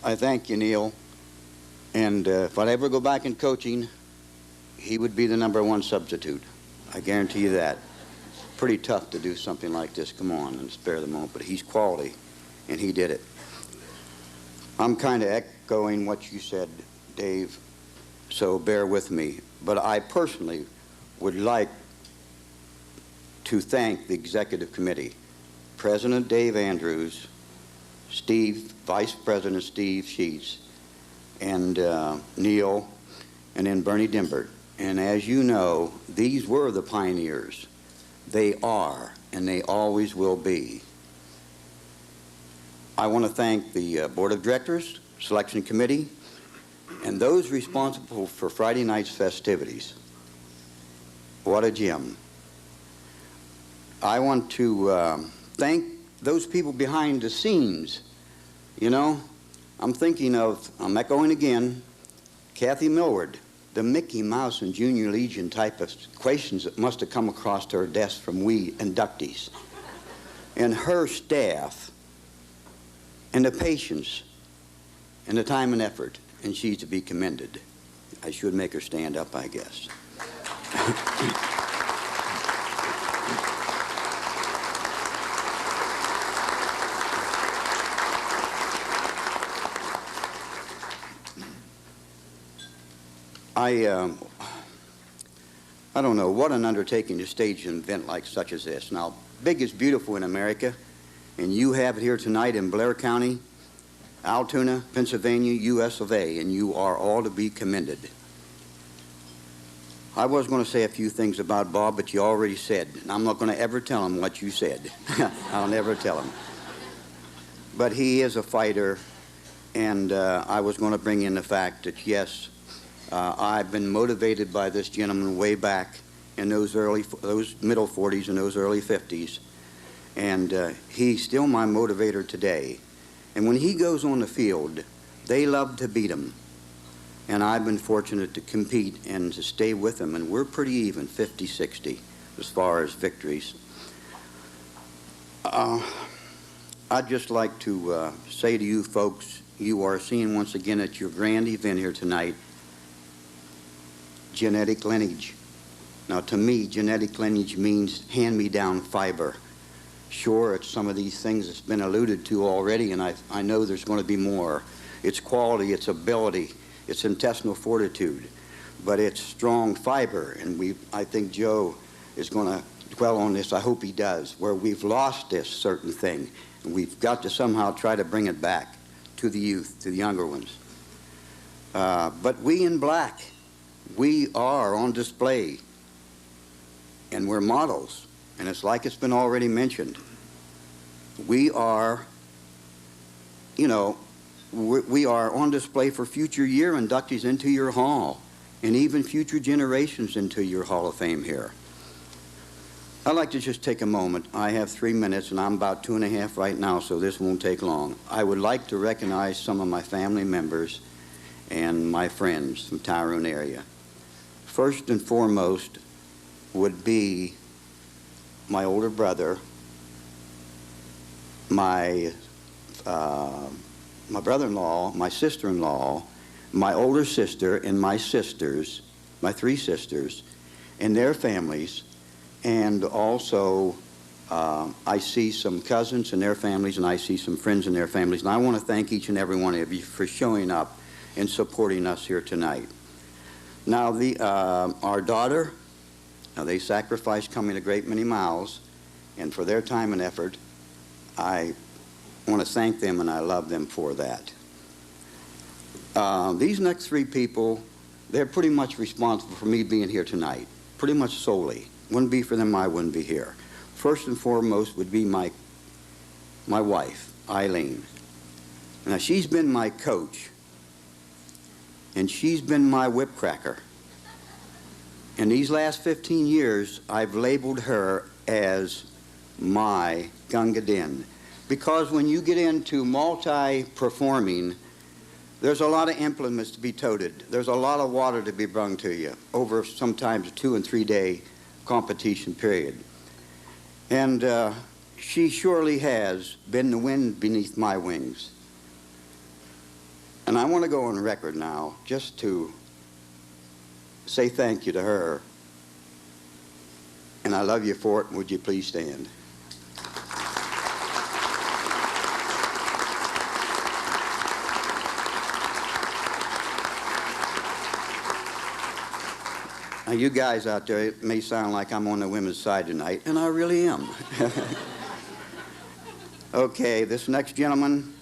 I thank you, Neil. And if I'd ever go back in coaching, he would be the #1 substitute. I guarantee you that. Pretty tough to do something like this. Come on and spare the moment. But he's quality, and he did it. I'm kind of echoing what you said, Dave, so bear with me. But I personally would like to thank the executive committee, President Dave Andrews, Vice President Steve Sheets, and Neil, and then Bernie Dimbert. And as you know, these were the pioneers. They are, and they always will be. I want to thank the Board of Directors, Selection Committee, and those responsible for Friday night's festivities. What a gem. I want to thank those people behind the scenes. You know, I'm echoing again, Kathy Millward, the Mickey Mouse and Junior Legion type of questions that must have come across her desk from we inductees. And her staff, and the patience, and the time and effort, and she's to be commended. I should make her stand up, I guess. I don't know what an undertaking to stage an event like such as this. Now, big is beautiful in America, and you have it here tonight in Blair County, Altoona, Pennsylvania, US of A, and you are all to be commended. I was going to say a few things about Bob, but you already said, and I'm not going to ever tell him what you said. I'll never tell him. But he is a fighter, and I was going to bring in the fact that, yes, I've been motivated by this gentleman way back in those middle 40s and those early 50s, and he's still my motivator today. And when he goes on the field, they love to beat him, and I've been fortunate to compete and to stay with him, and we're pretty even, 50-60, as far as victories. I'd just like to say to you folks, you are seeing once again at your grand event here tonight, genetic lineage. Now, to me, genetic lineage means hand-me-down fiber. Sure, it's some of these things that's been alluded to already, and I know there's going to be more. It's quality, it's ability, it's intestinal fortitude, but it's strong fiber, and I think Joe is going to dwell on this. I hope he does, where we've lost this certain thing, and we've got to somehow try to bring it back to the youth, to the younger ones. But we in black, we are on display, and we're models, and it's like it's been already mentioned. We are, you know, we are on display for future year inductees into your hall, and even future generations into your Hall of Fame here. I'd like to just take a moment. I have 3 minutes, and I'm about 2.5 right now, so this won't take long. I would like to recognize some of my family members and my friends from Tyrone area. First and foremost would be my older brother, my brother-in-law, my sister-in-law, my older sister, and my sisters, my 3 sisters, and their families, and also I see some cousins and their families, and I see some friends and their families, and I want to thank each and every one of you for showing up and supporting us here tonight. Now, our daughter, now they sacrificed coming a great many miles, and for their time and effort, I want to thank them, and I love them for that. These next 3 people, they're pretty much responsible for me being here tonight, pretty much solely. Wouldn't be for them, I wouldn't be here. First and foremost would be my wife, Eileen. Now, she's been my coach, and she's been my whip cracker. In these last 15 years, I've labeled her as my Gunga Din, because when you get into multi-performing, there's a lot of implements to be toted. There's a lot of water to be brung to you over sometimes a 2- and 3-day competition period. And she surely has been the wind beneath my wings. And I want to go on record now just to say thank you to her. And I love you for it. Would you please stand? Now, you guys out there, it may sound like I'm on the women's side tonight, and I really am. Okay, this next gentleman,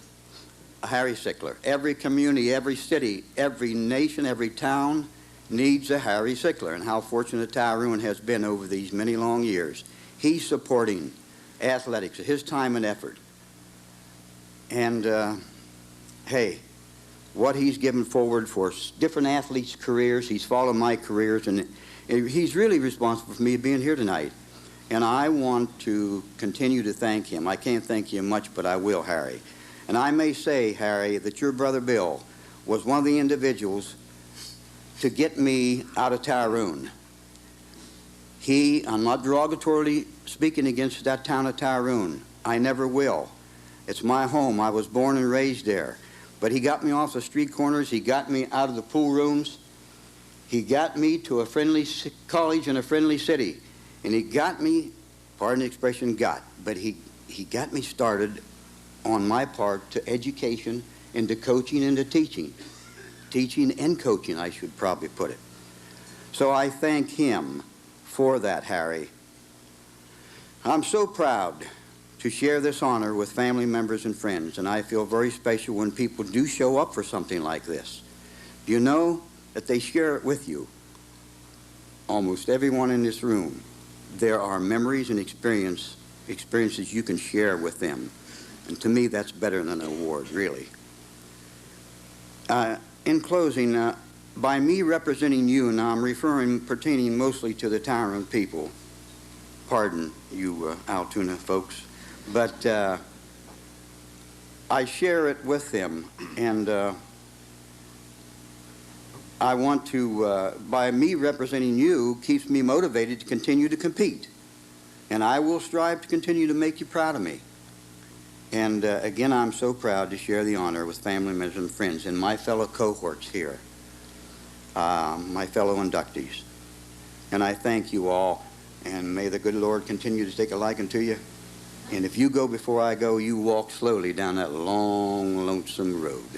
Harry Sickler. Every community, every city, every nation, every town needs a Harry Sickler, and how fortunate Tyrone has been over these many long years. He's supporting athletics, his time and effort. And, hey, what he's given forward for different athletes' careers, he's followed my careers, and he's really responsible for me being here tonight. And I want to continue to thank him. I can't thank you much, but I will, Harry. And I may say, Harry, that your brother Bill was one of the individuals to get me out of Tyrone. I'm not derogatorily speaking against that town of Tyrone. I never will. It's my home. I was born and raised there. But he got me off the street corners. He got me out of the pool rooms. He got me to a friendly college in a friendly city. And he got me, pardon the expression, but he got me started on my part to education, into coaching, into teaching. Teaching and coaching, I should probably put it. So I thank him for that, Harry. I'm so proud to share this honor with family members and friends, and I feel very special when people do show up for something like this. You know that they share it with you. Almost everyone in this room, there are memories and experiences you can share with them. And to me, that's better than an award, really. In closing, by me representing you, and I'm pertaining mostly to the Tyrone people, pardon you Altoona folks, but I share it with them, and I want to, by me representing you, keeps me motivated to continue to compete. And I will strive to continue to make you proud of me. And again, I'm so proud to share the honor with family members and friends and my fellow cohorts here, my fellow inductees. And I thank you all, and may the good Lord continue to take a liking to you. And if you go before I go, you walk slowly down that long, lonesome road.